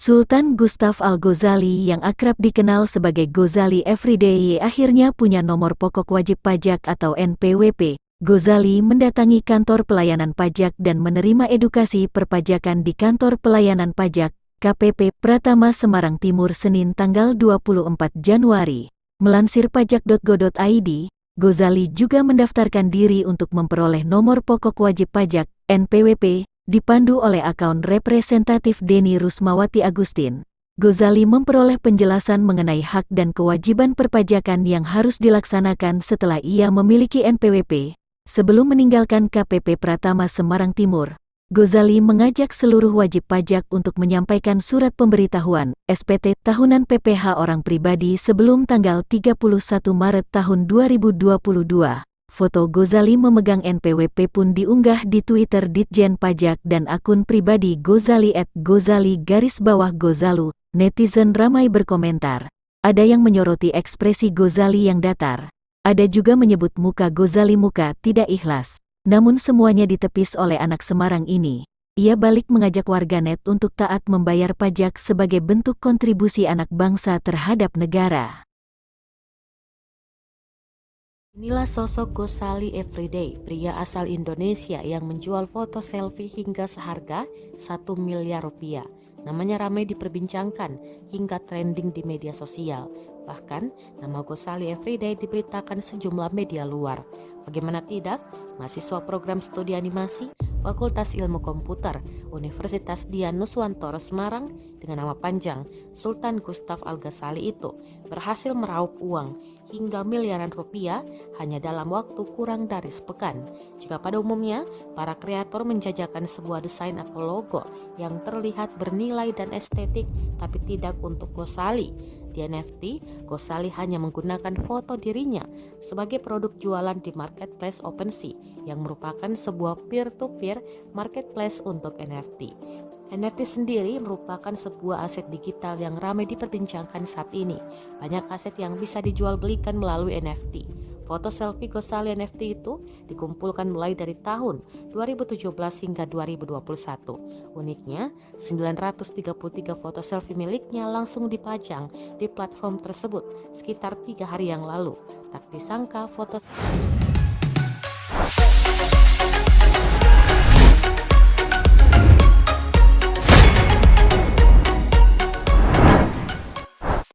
Sultan Gustav Al-Ghazali yang akrab dikenal sebagai Ghazali Everyday akhirnya punya nomor pokok wajib pajak atau NPWP. Ghazali mendatangi kantor pelayanan pajak dan menerima edukasi perpajakan di kantor pelayanan pajak, KPP, Pratama Semarang Timur Senin tanggal 24 Januari. Melansir pajak.go.id, Ghazali juga mendaftarkan diri untuk memperoleh nomor pokok wajib pajak, NPWP, dipandu oleh akun representatif Deni Rusmawati Agustin. Ghazali memperoleh penjelasan mengenai hak dan kewajiban perpajakan yang harus dilaksanakan setelah ia memiliki NPWP. Sebelum meninggalkan KPP Pratama Semarang Timur, Ghazali mengajak seluruh wajib pajak untuk menyampaikan surat pemberitahuan (SPT) tahunan PPh orang pribadi sebelum tanggal 31 Maret tahun 2022. Foto Ghazali memegang NPWP pun diunggah di Twitter Ditjen Pajak dan akun pribadi Ghazali @Ghazali_Ghazalu. Netizen ramai berkomentar. Ada yang menyoroti ekspresi Ghazali yang datar. Ada juga menyebut muka Ghazali muka tidak ikhlas. Namun semuanya ditepis oleh anak Semarang ini. Ia balik mengajak warganet untuk taat membayar pajak sebagai bentuk kontribusi anak bangsa terhadap negara. Inilah sosok Ghazali Everyday, pria asal Indonesia yang menjual foto selfie hingga seharga 1 miliar rupiah. Namanya ramai diperbincangkan hingga trending di media sosial. Bahkan, nama Ghazali Everyday diberitakan sejumlah media luar. Bagaimana tidak, mahasiswa program studi animasi Fakultas Ilmu Komputer Universitas Dian Nuswantoro Semarang dengan nama panjang Sultan Gustav Al-Ghazali itu berhasil meraup uang hingga miliaran rupiah hanya dalam waktu kurang dari sepekan. Jika pada umumnya, para kreator menjajakan sebuah desain atau logo yang terlihat bernilai dan estetik, tapi tidak untuk Ghazali. Di NFT, Ghazali hanya menggunakan foto dirinya sebagai produk jualan di marketplace OpenSea yang merupakan sebuah peer-to-peer marketplace untuk NFT. NFT sendiri merupakan sebuah aset digital yang ramai diperbincangkan saat ini. Banyak aset yang bisa dijual belikan melalui NFT. Foto selfie Ghazali NFT itu dikumpulkan mulai dari tahun 2017 hingga 2021. Uniknya, 933 foto selfie miliknya langsung dipajang di platform tersebut sekitar 3 hari yang lalu. Tak disangka foto